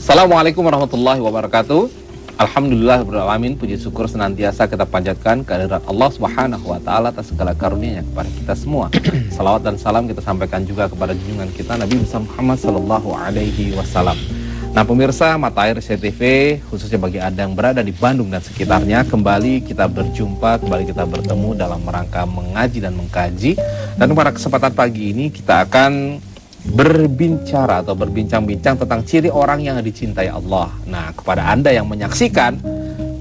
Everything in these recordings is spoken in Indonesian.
Assalamualaikum warahmatullahi wabarakatuh. Alhamdulillahirrahmanirrahim. Puji syukur senantiasa kita panjatkan kehadirat Allah Subhanahu wa taala atas segala karunia-Nya kepada kita semua. Salawat dan salam kita sampaikan juga kepada junjungan kita Nabi besar Muhammad sallallahu alaihi wasallam. Nah, pemirsa Mata Air CTV, khususnya bagi Anda yang berada di Bandung dan sekitarnya, kembali kita berjumpa, kembali kita bertemu dalam rangka mengaji dan mengkaji. Dan pada kesempatan pagi ini kita akan berbicara atau berbincang-bincang tentang ciri orang yang dicintai Allah. Nah, kepada Anda yang menyaksikan,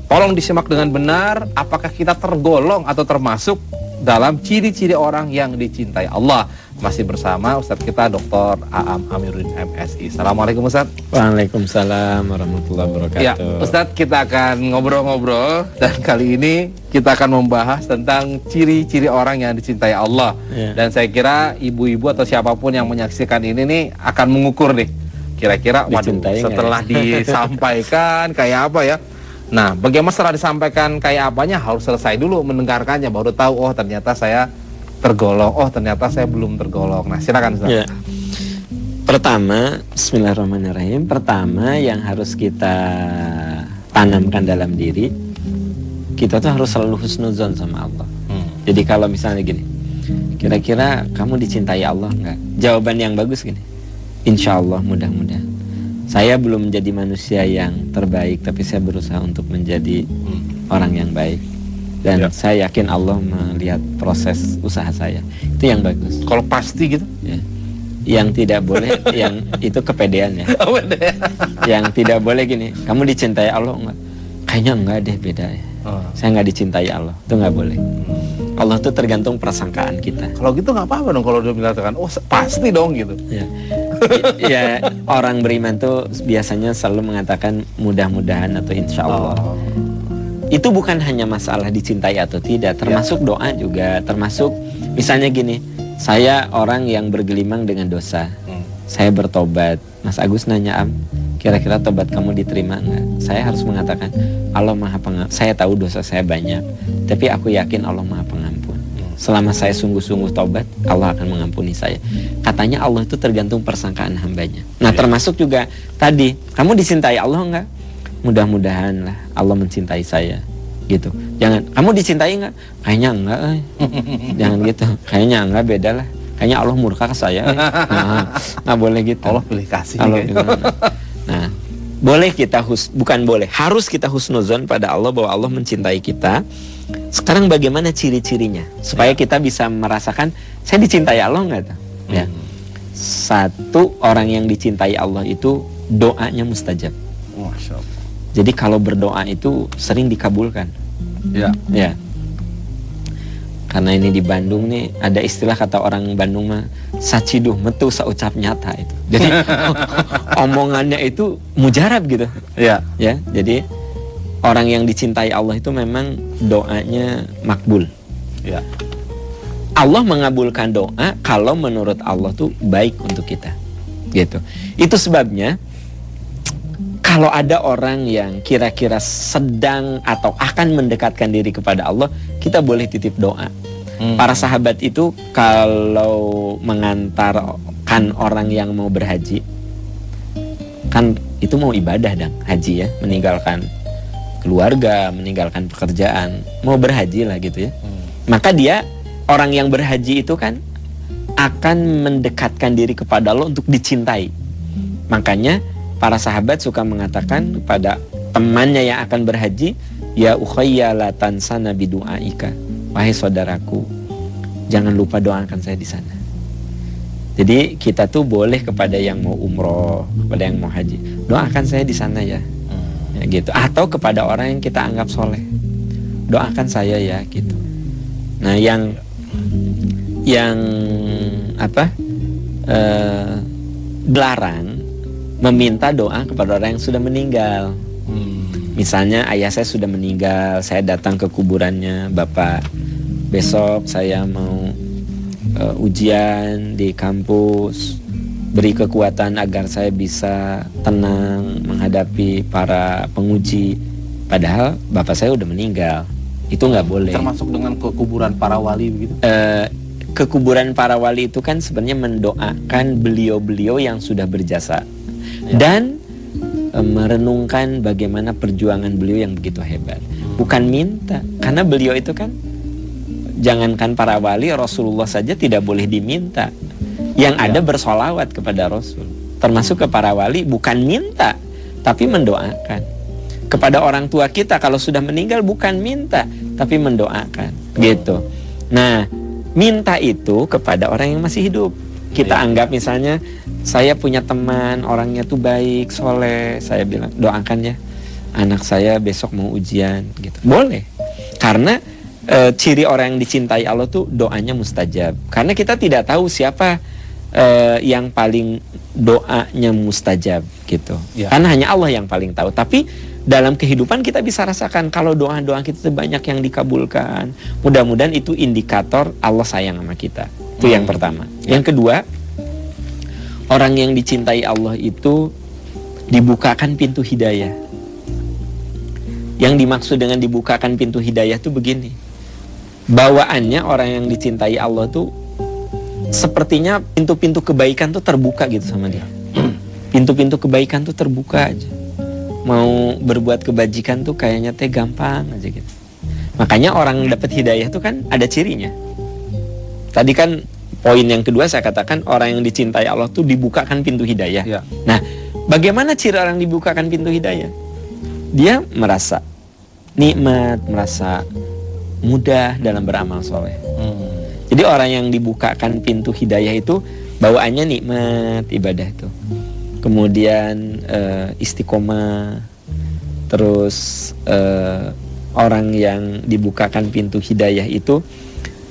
tolong disimak dengan benar, apakah kita tergolong atau termasuk dalam ciri-ciri orang yang dicintai Allah. Masih bersama Ustadz kita Dr. Aam Amiruddin MSI. Assalamualaikum Ustadz. Waalaikumsalam warahmatullahi wabarakatuh. Ya, Ustadz, kita akan ngobrol-ngobrol dan kali ini kita akan membahas tentang ciri-ciri orang yang dicintai Allah. Ya. Dan saya kira ibu-ibu atau siapapun yang menyaksikan ini nih akan mengukur nih. Kira-kira waduh, setelah disampaikan kayak apa ya? Nah, bagaimana setelah disampaikan kayak apanya harus selesai dulu mendengarkannya baru tahu, oh ternyata saya tergolong, oh ternyata saya belum tergolong. Nah, silakan Ustaz. Ya. Pertama, bismillahirrahmanirrahim. Pertama yang harus kita tanamkan dalam diri, kita tuh harus selalu husnuzon sama Allah. Jadi kalau misalnya gini, kira-kira kamu dicintai Allah enggak? Jawaban yang bagus gini, insya Allah, mudah-mudahan. Saya belum menjadi manusia yang terbaik, tapi saya berusaha untuk menjadi orang yang baik. Dan saya yakin Allah melihat proses usaha saya. Itu yang bagus. Kalau pasti gitu? Ya. Yang tidak boleh, yang itu kepedean ya. Yang tidak boleh gini, kamu dicintai Allah enggak? Kayaknya enggak deh, beda ya. Saya nggak dicintai Allah, itu nggak boleh. Allah tuh tergantung persangkaan kita. Kalau gitu nggak apa-apa dong kalau dia mengatakan, oh pasti dong gitu. Ya. Ya, orang beriman tuh biasanya selalu mengatakan mudah-mudahan atau insya Allah. Itu bukan hanya masalah dicintai atau tidak, termasuk doa juga, termasuk misalnya gini, saya orang yang bergelimang dengan dosa, saya bertobat. Mas Agus nanya, kira-kira tobat kamu diterima enggak? Saya harus mengatakan, Allah Maha Pengampun. Saya tahu dosa saya banyak, tapi aku yakin Allah Maha Pengampun. Selama saya sungguh-sungguh tobat, Allah akan mengampuni saya. Katanya Allah itu tergantung persangkaan hambanya. Nah, termasuk juga tadi, kamu dicintai Allah enggak? Mudah-mudahan lah Allah mencintai saya, gitu. Jangan, kamu dicintai enggak? Kayaknya enggak. Jangan gitu. Kayaknya enggak, beda lah. Kayaknya Allah murka ke saya. Nah, nggak boleh gitu. Allah pilih kasih. Nah, boleh kita bukan boleh, harus kita husnuzon pada Allah bahwa Allah mencintai kita. Sekarang bagaimana ciri-cirinya supaya kita bisa merasakan saya dicintai Allah enggak? Ya. Satu, orang yang dicintai Allah itu doanya mustajab. Masya Allah. Jadi kalau berdoa itu sering dikabulkan. Ya. Ya. Karena ini di Bandung nih ada istilah kata orang Bandung mah saciduh metu saucap nyata itu. Jadi omongannya itu mujarab gitu. Ya. Ya. Jadi orang yang dicintai Allah itu memang doanya makbul. Ya. Allah mengabulkan doa kalau menurut Allah tuh baik untuk kita. Gitu. Itu sebabnya kalau ada orang yang kira-kira sedang atau akan mendekatkan diri kepada Allah, kita boleh titip doa. Para sahabat itu kalau mengantarkan orang yang mau berhaji, kan itu mau ibadah dong, haji ya, meninggalkan keluarga, meninggalkan pekerjaan, mau berhaji lah gitu ya. Maka dia, orang yang berhaji itu kan akan mendekatkan diri kepada Allah untuk dicintai. Makanya para sahabat suka mengatakan kepada temannya yang akan berhaji, ya ukhayya la tansana bidu'aika, wahai saudaraku, jangan lupa doakan saya di sana. Jadi kita tuh boleh kepada yang mau umroh, kepada yang mau haji, doakan saya di sana ya, ya gitu. Atau kepada orang yang kita anggap soleh, doakan saya ya gitu. Nah, yang apa? dilarang meminta doa kepada orang yang sudah meninggal. Misalnya ayah saya sudah meninggal, saya datang ke kuburannya, Bapak, besok saya mau ujian di kampus, beri kekuatan agar saya bisa tenang menghadapi para penguji. Padahal Bapak saya udah meninggal, itu nggak boleh. Termasuk dengan ke kuburan para wali begitu? Ke kuburan para wali itu kan sebenarnya mendoakan beliau-beliau yang sudah berjasa, dan merenungkan bagaimana perjuangan beliau yang begitu hebat. Bukan minta, karena beliau itu kan, jangankan para wali, Rasulullah saja tidak boleh diminta. Yang ada bersolawat kepada Rasul. Termasuk ke para wali, bukan minta, tapi mendoakan. Kepada orang tua kita kalau sudah meninggal, bukan minta, tapi mendoakan. Gitu. Nah, minta itu kepada orang yang masih hidup. Kita anggap misalnya, saya punya teman, orangnya tuh baik, soleh, saya bilang, doakan ya, anak saya besok mau ujian, gitu. Boleh. Karena ciri orang yang dicintai Allah tuh doanya mustajab. Karena kita tidak tahu siapa yang paling doanya mustajab, gitu. Karena hanya Allah yang paling tahu. Tapi dalam kehidupan kita bisa rasakan kalau doa-doa kita banyak yang dikabulkan. Mudah-mudahan itu indikator Allah sayang sama kita. Itu yang pertama. Yang kedua, orang yang dicintai Allah itu dibukakan pintu hidayah. Yang dimaksud dengan dibukakan pintu hidayah itu begini. Bawaannya orang yang dicintai Allah tuh sepertinya pintu-pintu kebaikan tuh terbuka gitu sama dia. Pintu-pintu kebaikan tuh terbuka aja. Mau berbuat kebajikan tuh kayaknya teh gampang aja gitu. Makanya orang dapat hidayah tuh kan ada cirinya. Tadi kan poin yang kedua saya katakan orang yang dicintai Allah tuh dibukakan pintu hidayah. Nah, bagaimana ciri orang dibukakan pintu hidayah? Dia merasa nikmat, merasa mudah dalam beramal soleh. Jadi orang yang dibukakan pintu hidayah itu bawaannya nikmat ibadah itu. Kemudian istiqomah. Terus orang yang dibukakan pintu hidayah itu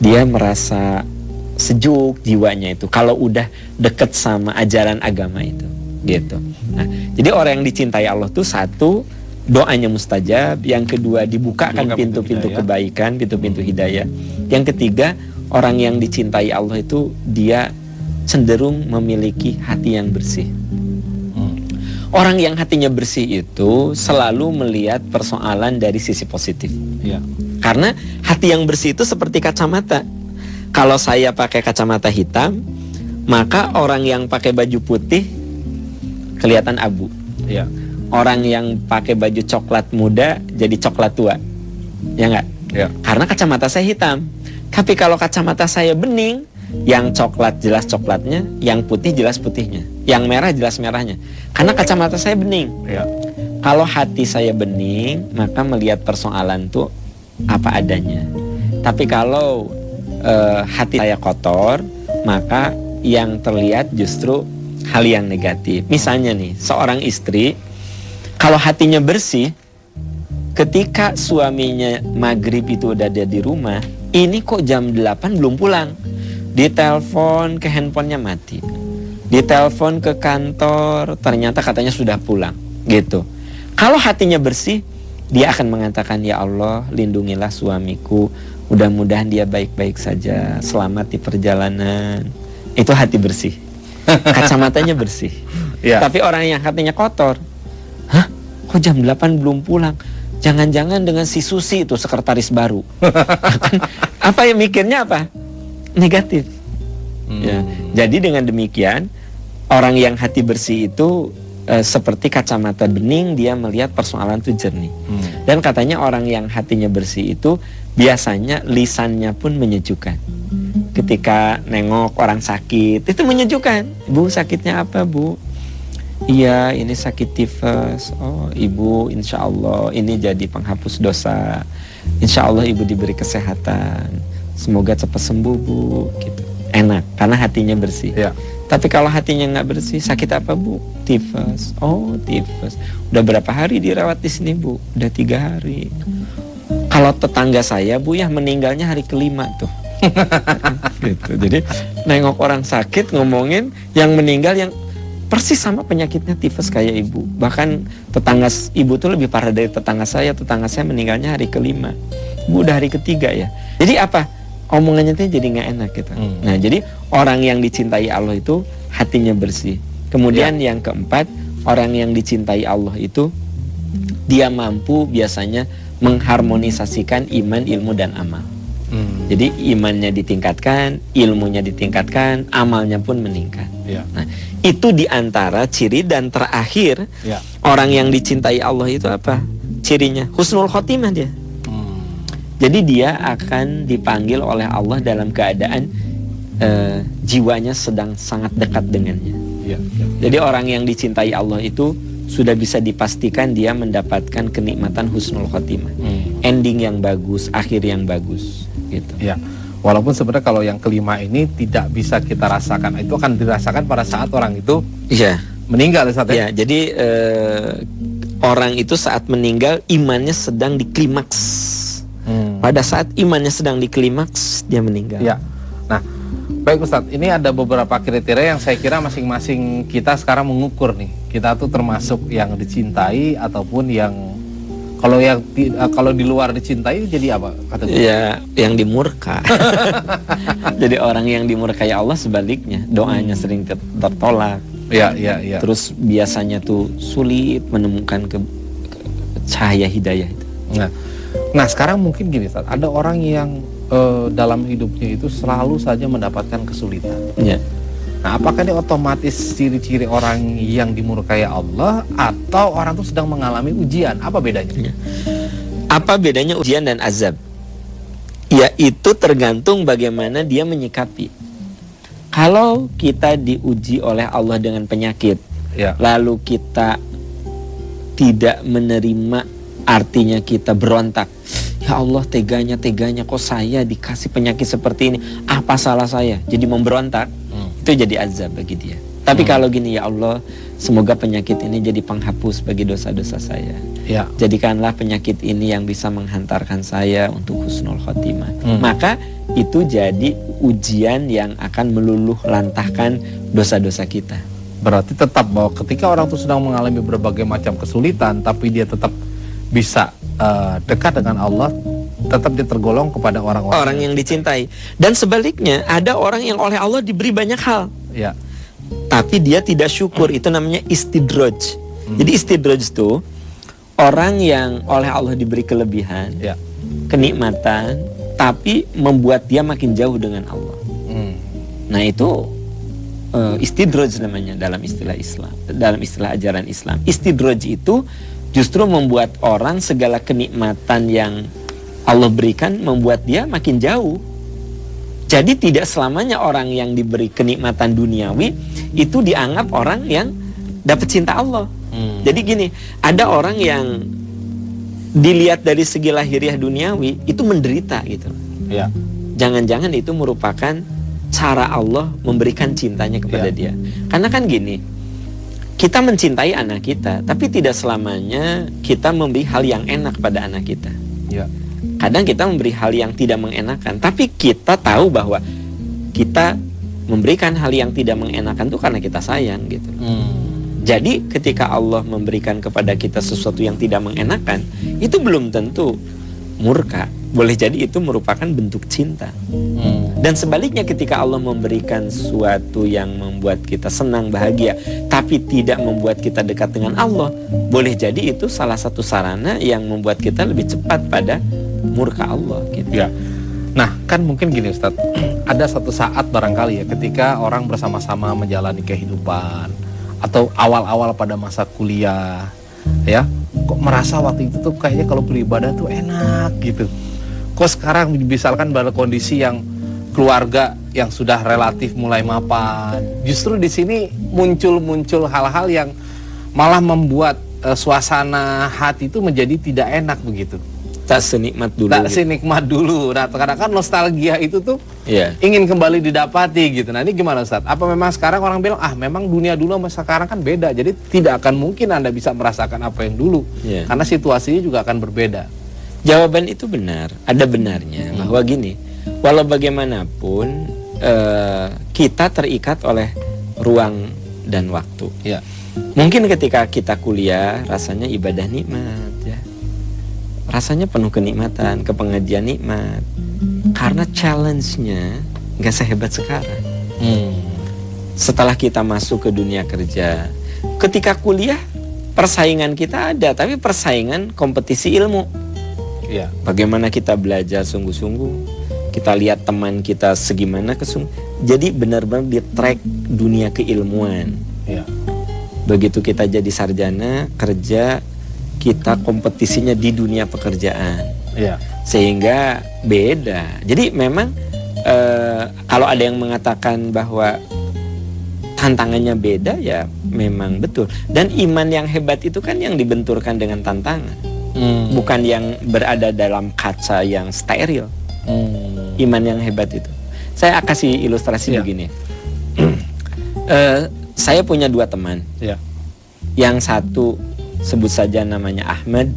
dia merasa sejuk jiwanya itu kalau udah deket sama ajaran agama itu, gitu. Nah, jadi orang yang dicintai Allah tuh satu, doanya mustajab. Yang kedua, dibukakan pintu-pintu kebaikan, pintu-pintu hidayah. Yang ketiga, orang yang dicintai Allah itu dia cenderung memiliki hati yang bersih. Orang yang hatinya bersih itu selalu melihat persoalan dari sisi positif. Karena hati yang bersih itu seperti kacamata. Kalau saya pakai kacamata hitam, maka orang yang pakai baju putih kelihatan abu. Orang yang pakai baju coklat muda jadi coklat tua. Ya enggak? Karena kacamata saya hitam. Tapi kalau kacamata saya bening, yang coklat jelas coklatnya, yang putih jelas putihnya, yang merah jelas merahnya. Karena kacamata saya bening. Kalau hati saya bening, maka melihat persoalan tuh apa adanya. Tapi kalau hati saya kotor, maka yang terlihat justru hal yang negatif. Misalnya nih, seorang istri kalau hatinya bersih, ketika suaminya maghrib itu udah ada di rumah, ini kok jam 8 belum pulang. Ditelepon ke handphonenya mati. Ditelepon ke kantor, ternyata katanya sudah pulang, gitu. Kalau hatinya bersih, dia akan mengatakan, ya Allah, lindungilah suamiku, mudah-mudahan dia baik-baik saja, selamat di perjalanan. Itu hati bersih. Kacamatanya bersih. Tapi orang yang hatinya kotor, hah? Kok jam 8 belum pulang? Jangan-jangan dengan si Susi itu sekretaris baru. Apa yang mikirnya apa? Negatif. Jadi dengan demikian, orang yang hati bersih itu seperti kacamata bening, dia melihat persoalan itu jernih. Dan katanya orang yang hatinya bersih itu biasanya lisannya pun menyejukkan. Ketika nengok orang sakit, itu menyejukkan. Bu, sakitnya apa, Bu? Iya, ini sakit tifus. Oh, Ibu, insya Allah ini jadi penghapus dosa. Insya Allah Ibu diberi kesehatan. Semoga cepat sembuh, Bu. Gitu. Enak, karena hatinya bersih. Tapi kalau hatinya nggak bersih, sakit apa, Bu? Tifus. Oh, tifus. Udah berapa hari dirawat di sini, Bu? Udah 3 hari. Kalau tetangga saya, Bu, ya meninggalnya hari ke-5 tuh. Gitu. Jadi nengok orang sakit, ngomongin yang meninggal yang persis sama penyakitnya tifus kayak ibu. Bahkan tetangga ibu tuh lebih parah dari tetangga saya. Tetangga saya meninggalnya hari ke-5, ibu udah hari ke-3 ya. Jadi apa? Omongannya tuh jadi nggak enak gitu. Nah, jadi orang yang dicintai Allah itu hatinya bersih. Kemudian yang keempat, orang yang dicintai Allah itu dia mampu biasanya mengharmonisasikan iman, ilmu, dan amal. Jadi imannya ditingkatkan, ilmunya ditingkatkan, amalnya pun meningkat. Nah, itu diantara ciri. Dan terakhir, orang yang dicintai Allah itu apa? Cirinya husnul khotimah dia. Jadi dia akan dipanggil oleh Allah dalam keadaan jiwanya sedang sangat dekat dengannya. Jadi orang yang dicintai Allah itu sudah bisa dipastikan dia mendapatkan kenikmatan husnul khotimah, ending yang bagus, akhir yang bagus, gitu. Ya, walaupun sebenarnya kalau yang kelima ini tidak bisa kita rasakan, itu akan dirasakan pada saat orang itu meninggal, Ustaz, ya. Jadi orang itu saat meninggal imannya sedang di klimaks. Pada saat imannya sedang di klimaks dia meninggal. Ya. Nah, baik Ustadz, ini ada beberapa kriteria yang saya kira masing-masing kita sekarang mengukur nih. Kita tuh termasuk yang dicintai ataupun yang kalau di luar dicintai jadi apa kata gue? Ya, yang dimurka. Jadi orang yang dimurkai Allah sebaliknya, doanya sering tertolak. Ya. Terus biasanya tuh sulit menemukan cahaya hidayah itu. Nah, sekarang mungkin gini Ustadz, ada orang yang dalam hidupnya itu selalu saja mendapatkan kesulitan. Nah, apakah ini otomatis ciri-ciri orang yang dimurkai Allah atau orang itu sedang mengalami ujian? Apa bedanya? Apa bedanya ujian dan azab? Ya, itu tergantung bagaimana dia menyikapi. Kalau kita diuji oleh Allah dengan penyakit, lalu kita tidak menerima, artinya kita berontak. Ya Allah, teganya kok saya dikasih penyakit seperti ini, apa salah saya? Jadi memberontak, itu jadi azab bagi dia. Tapi kalau gini, ya Allah, semoga penyakit ini jadi penghapus bagi dosa-dosa saya. Jadikanlah penyakit ini yang bisa menghantarkan saya untuk husnul khotimah. Maka itu jadi ujian yang akan meluluh lantahkan dosa-dosa kita. Berarti tetap bahwa ketika orang itu sedang mengalami berbagai macam kesulitan, tapi dia tetap bisa dekat dengan Allah, tetap dia tergolong kepada orang-orang yang dicintai. Dan sebaliknya, ada orang yang oleh Allah diberi banyak hal, tapi dia tidak syukur. Itu namanya istidraj. Jadi istidraj itu orang yang oleh Allah diberi kelebihan, kenikmatan, tapi membuat dia makin jauh dengan Allah. Nah, itu istidraj namanya dalam istilah Islam, dalam istilah ajaran Islam. Istidraj itu justru membuat orang segala kenikmatan yang Allah berikan membuat dia makin jauh. Jadi tidak selamanya orang yang diberi kenikmatan duniawi itu dianggap orang yang dapat cinta Allah. Jadi gini, ada orang yang dilihat dari segi lahiriah duniawi itu menderita gitu. Jangan-jangan itu merupakan cara Allah memberikan cintanya kepada dia. Karena kan gini, kita mencintai anak kita, tapi tidak selamanya kita memberi hal yang enak pada anak kita. Kadang kita memberi hal yang tidak mengenakan, tapi kita tahu bahwa kita memberikan hal yang tidak mengenakan itu karena kita sayang gitu. Jadi ketika Allah memberikan kepada kita sesuatu yang tidak mengenakan, itu belum tentu murka. Boleh jadi itu merupakan bentuk cinta. Dan sebaliknya, ketika Allah memberikan sesuatu yang membuat kita senang, bahagia, tapi tidak membuat kita dekat dengan Allah, boleh jadi itu salah satu sarana yang membuat kita lebih cepat pada murka Allah gitu. Nah, kan mungkin gini Ustadz, ada satu saat barangkali ya, ketika orang bersama-sama menjalani kehidupan atau awal-awal pada masa kuliah, ya, kok merasa waktu itu tuh kayaknya kalau beribadah tuh enak gitu. Kok sekarang misalkan pada kondisi yang keluarga yang sudah relatif mulai mapan, justru di sini muncul hal-hal yang malah membuat suasana hati itu menjadi tidak enak begitu. Tak senikmat dulu. Senikmat dulu. Nah, kadang-kadang nostalgia itu tuh ingin kembali didapati gitu. Nah, ini gimana Ustaz? Apa memang sekarang orang bilang, memang dunia dulu sama sekarang kan beda, jadi tidak akan mungkin Anda bisa merasakan apa yang dulu, karena situasinya juga akan berbeda. Jawaban itu benar, ada benarnya bahwa gini, walau bagaimanapun kita terikat oleh ruang dan waktu. Ya. Mungkin ketika kita kuliah rasanya ibadah nikmat ya. Rasanya penuh kenikmatan, kepengajian nikmat. Karena challenge-nya nggak sehebat sekarang. Setelah kita masuk ke dunia kerja, ketika kuliah persaingan kita ada, tapi persaingan kompetisi ilmu. Ya. Bagaimana kita belajar sungguh-sungguh, kita lihat teman kita segimana jadi benar-benar di track dunia keilmuan. Ya. Begitu kita jadi sarjana kerja, kita kompetisinya di dunia pekerjaan. Ya. Sehingga beda. Jadi memang kalau ada yang mengatakan bahwa tantangannya beda, ya memang betul. Dan iman yang hebat itu kan yang dibenturkan dengan tantangan, bukan yang berada dalam kaca yang steril. Iman yang hebat itu. Saya kasih ilustrasi begini. Saya punya 2 teman. Ya. Yang satu sebut saja namanya Ahmad,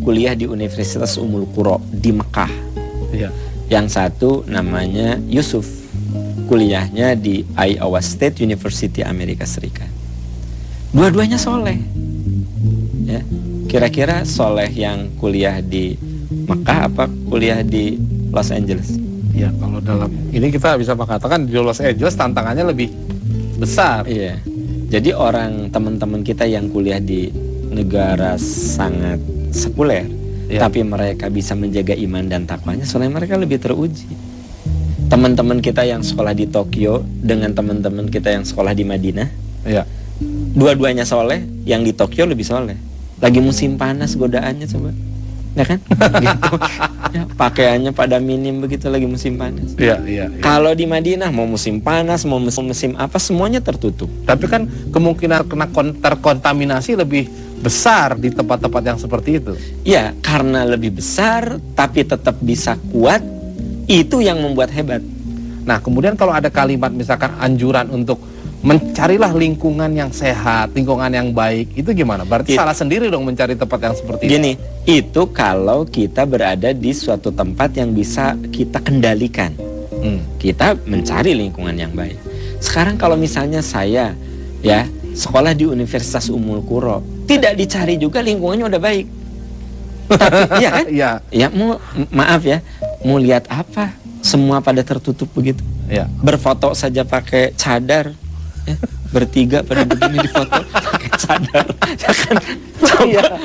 kuliah di Universitas Ummul Qura di Mekah. Ya. Yang satu namanya Yusuf, kuliahnya di Iowa State University Amerika Serikat. Dua-duanya soleh. Ya. Kira-kira soleh yang kuliah di Mekah apa kuliah di Los Angeles? Ya, kalau dalam ini kita bisa mengatakan di Los Angeles tantangannya lebih besar. Iya. Jadi teman-teman kita yang kuliah di negara sangat sekuler, tapi mereka bisa menjaga iman dan takwanya, soalnya mereka lebih teruji. Teman-teman kita yang sekolah di Tokyo dengan teman-teman kita yang sekolah di Madinah, dua-duanya soleh. Yang di Tokyo lebih soleh. Lagi musim panas, godaannya coba, ya kan? Gitu. Ya, pakaiannya pada minim begitu lagi musim panas. Iya. Kalau di Madinah mau musim panas, mau musim apa, semuanya tertutup. Tapi kan kemungkinan kena terkontaminasi lebih besar di tempat-tempat yang seperti itu. Ya, karena lebih besar tapi tetap bisa kuat, itu yang membuat hebat. Nah, kemudian kalau ada kalimat misalkan anjuran untuk mencarilah lingkungan yang sehat, lingkungan yang baik, itu gimana? Berarti salah sendiri dong mencari tempat yang seperti itu. Gini, itu kalau kita berada di suatu tempat yang bisa kita kendalikan. Kita mencari lingkungan yang baik. Sekarang kalau misalnya saya ya sekolah di Universitas Ummul Qura, tidak dicari juga lingkungannya udah baik. Tapi iya kan? Iya. Ya maaf ya, mau lihat apa? Semua pada tertutup begitu. Ya. Berfoto saja pakai cadar. Ya, bertiga pada begini di foto pakai cadar, ya kan?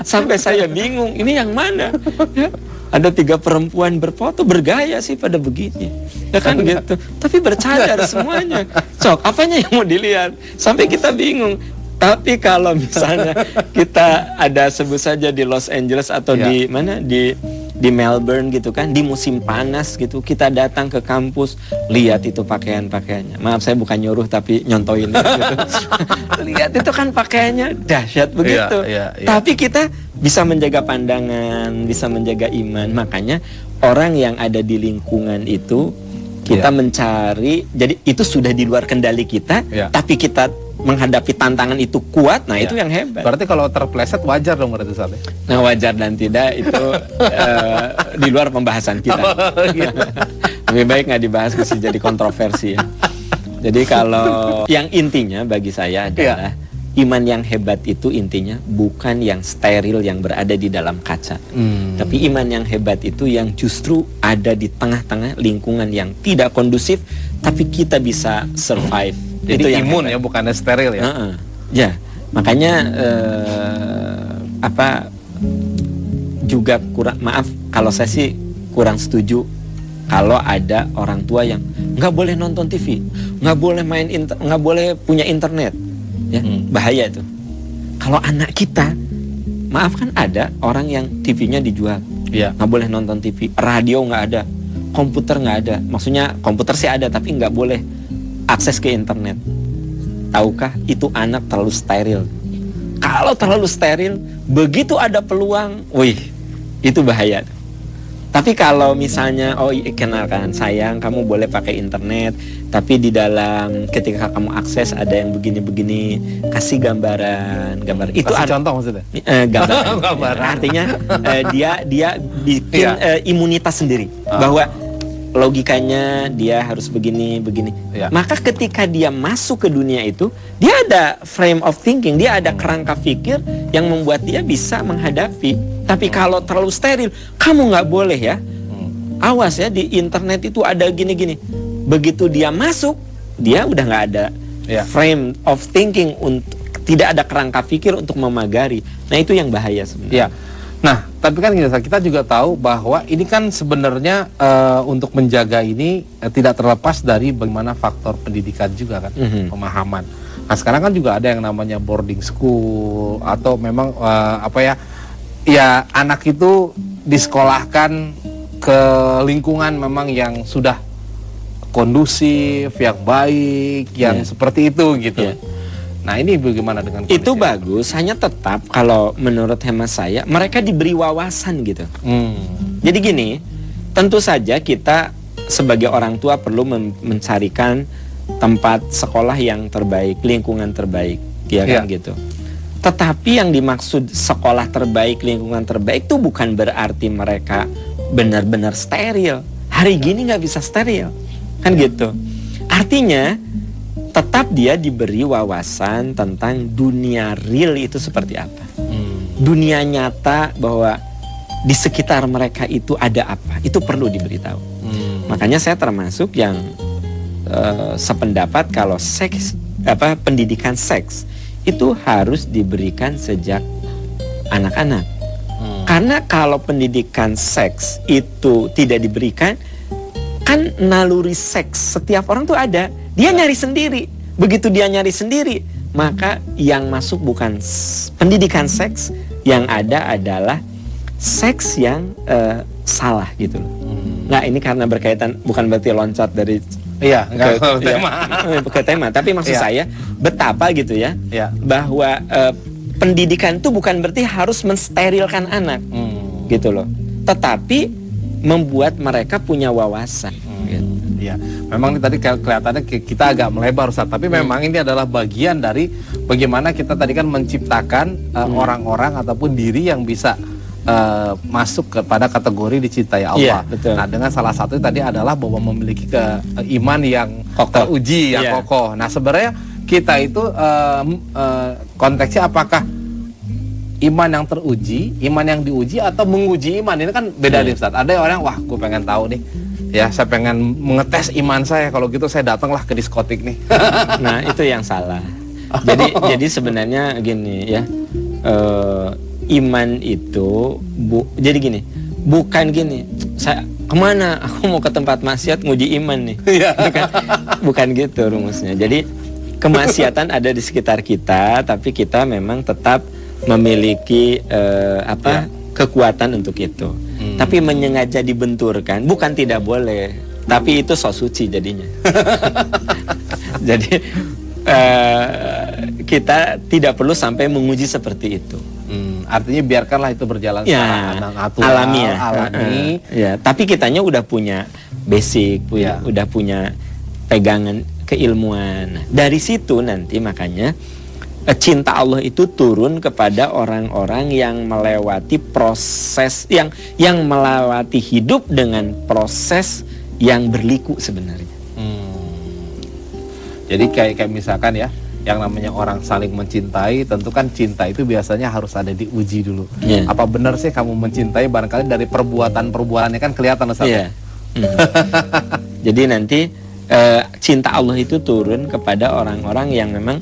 Sampai saya bingung, ini yang mana? Ya, ada 3 perempuan berfoto bergaya sih pada begini, ya kan gitu. Tapi bercadar semuanya. Cok, apanya yang mau dilihat? Sampai kita bingung. Tapi kalau misalnya kita ada sebut saja di Los Angeles atau di mana di Melbourne gitu kan, di musim panas gitu, kita datang ke kampus, lihat itu pakaiannya. Maaf saya bukan nyuruh tapi nyontoin gitu. Lihat itu kan pakaiannya dahsyat begitu. Tapi kita bisa menjaga pandangan, bisa menjaga iman. Makanya orang yang ada di lingkungan itu kita mencari, jadi itu sudah di luar kendali kita, tapi kita menghadapi tantangan itu kuat, nah itu yang hebat. Berarti kalau terpleset wajar dong berarti Ustaz. Nah, wajar dan tidak itu di luar pembahasan kita. Lebih baik nggak dibahas, bisa jadi kontroversi ya. Jadi kalau yang intinya bagi saya adalah iman yang hebat itu intinya bukan yang steril yang berada di dalam kaca. Tapi iman yang hebat itu yang justru ada di tengah-tengah lingkungan yang tidak kondusif, tapi kita bisa survive. Jadi itu yang imun hebat. Ya, bukannya steril ya. Ya, makanya juga kurang, maaf kalau saya sih kurang setuju kalau ada orang tua yang nggak boleh nonton TV, nggak boleh nggak boleh punya internet, ya bahaya itu. Kalau anak kita, maaf kan ada orang yang TV-nya dijual, nggak boleh nonton TV, radio nggak ada, komputer nggak ada, maksudnya komputer sih ada tapi nggak boleh akses ke internet. Tahukah itu anak terlalu steril? Kalau terlalu steril, begitu ada peluang, wih, itu bahaya. Tapi kalau misalnya, kenalkan sayang, kamu boleh pakai internet, tapi di dalam ketika kamu akses ada yang begini-begini, kasih gambar itu kasih contoh maksudnya? Gambaran. Artinya dia bikin imunitas sendiri bahwa logikanya dia harus begini. Ya. Maka ketika dia masuk ke dunia itu, dia ada frame of thinking, dia ada kerangka pikir yang membuat dia bisa menghadapi. Tapi kalau terlalu steril, kamu nggak boleh ya. Awas ya, di internet itu ada gini-gini. Begitu dia masuk, dia udah nggak ada frame of thinking, untuk tidak ada kerangka pikir untuk memagari. Nah, itu yang bahaya sebenarnya. Ya. Nah, tapi kan kita juga tahu bahwa ini kan sebenarnya untuk menjaga ini tidak terlepas dari bagaimana faktor pendidikan juga kan, pemahaman. Nah, sekarang kan juga ada yang namanya boarding school atau memang ya anak itu disekolahkan ke lingkungan memang yang sudah kondusif, yang baik, yang seperti itu gitu. Nah, ini bagaimana dengan kondisi itu bagus, hanya tetap kalau menurut hemat saya mereka diberi wawasan gitu. Jadi gini, tentu saja kita sebagai orang tua perlu mencarikan tempat sekolah yang terbaik, lingkungan terbaik, ya kan gitu. Tetapi yang dimaksud sekolah terbaik, lingkungan terbaik itu bukan berarti mereka benar-benar steril. Hari gini nggak bisa steril, kan gitu. Artinya tetap dia diberi wawasan tentang dunia real itu seperti apa. Dunia nyata bahwa di sekitar mereka itu ada apa. Itu perlu diberitahu. Makanya saya termasuk yang sependapat kalau pendidikan seks itu harus diberikan sejak anak-anak. Karena kalau pendidikan seks itu tidak diberikan, kan naluri seks setiap orang tuh ada. Dia nyari sendiri. Begitu dia nyari sendiri, maka yang masuk bukan pendidikan seks, yang ada adalah seks yang salah gitu loh. Nggak, ini karena berkaitan, bukan berarti loncat dari ke tema. Tapi maksud saya betapa gitu ya, bahwa pendidikan itu bukan berarti harus mensterilkan anak gitu loh, tetapi membuat mereka punya wawasan. Ya, memang ini tadi kelihatannya kita agak melebar, Ustaz, tapi memang ini adalah bagian dari bagaimana kita tadi kan menciptakan orang-orang ataupun diri yang bisa masuk kepada kategori dicintai Allah. Nah, dengan salah satu tadi adalah bahwa memiliki iman yang teruji, yang kokoh. Nah, sebenarnya kita itu konteksnya apakah iman yang teruji, iman yang diuji, atau menguji iman? Ini kan beda nih, Ustaz. Ada orang, wah, gue pengen tahu nih. Ya, saya pengen mengetes iman saya. Kalau gitu saya datanglah ke diskotik nih. Nah, itu yang salah. Jadi sebenarnya gini ya, iman itu jadi gini, bukan gini. Saya kemana? Aku mau ke tempat maksiat nguji iman nih. Bukan gitu rumusnya. Jadi kemaksiatan ada di sekitar kita, tapi kita memang tetap memiliki kekuatan untuk itu. Tapi menyengaja dibenturkan bukan tidak boleh, tapi itu sok suci jadinya. Jadi kita tidak perlu sampai menguji seperti itu. Artinya biarkanlah itu berjalan secara natural, alami. Tapi kitanya udah punya basic, udah punya pegangan keilmuan. Dari situ nanti makanya cinta Allah itu turun kepada orang-orang yang melewati proses, yang melewati hidup dengan proses yang berliku sebenarnya. Jadi kayak misalkan ya, yang namanya orang saling mencintai, tentu kan cinta itu biasanya harus ada diuji dulu. Apa benar sih kamu mencintai? Barangkali dari perbuatan-perbuatannya kan kelihatan, Ustaz. Jadi nanti cinta Allah itu turun kepada orang-orang yang memang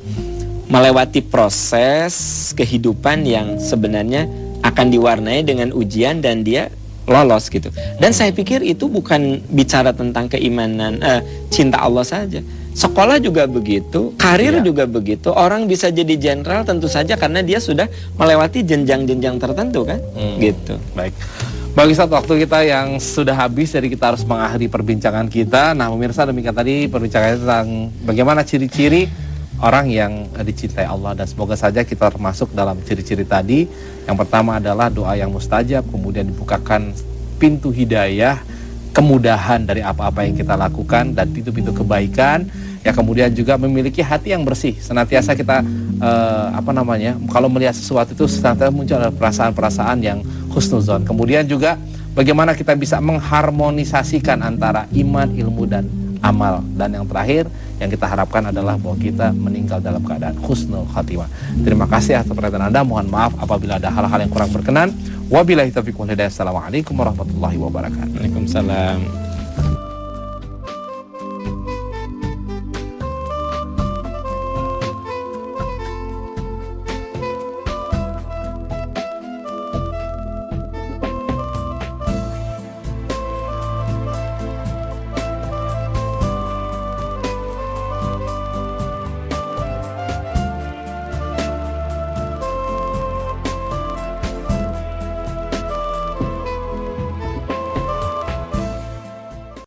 melewati proses kehidupan yang sebenarnya akan diwarnai dengan ujian dan dia lolos gitu. Dan saya pikir itu bukan bicara tentang keimanan, cinta Allah saja. Sekolah juga begitu, karir juga begitu. Orang bisa jadi jenderal tentu saja karena dia sudah melewati jenjang-jenjang tertentu kan, gitu. Baik. Bagi satu waktu kita yang sudah habis, jadi kita harus mengakhiri perbincangan kita. Nah, pemirsa, demikian tadi perbincangan tentang bagaimana ciri-ciri orang yang dicintai Allah, dan semoga saja kita termasuk dalam ciri-ciri tadi. Yang pertama adalah doa yang mustajab, kemudian dibukakan pintu hidayah, kemudahan dari apa-apa yang kita lakukan dan pintu-pintu kebaikan. Ya, kemudian juga memiliki hati yang bersih. Senantiasa kita kalau melihat sesuatu itu senantiasa muncul ada perasaan-perasaan yang husnuzon. Kemudian juga bagaimana kita bisa mengharmonisasikan antara iman, ilmu, dan amal. Dan yang terakhir yang kita harapkan adalah bahwa kita meninggal dalam keadaan husnul khatimah. Terima kasih atas perhatian Anda. Mohon maaf apabila ada hal-hal yang kurang berkenan. Wabillahi taufiq wal hidayah. Assalamualaikum warahmatullahi wabarakatuh. Waalaikumsalam.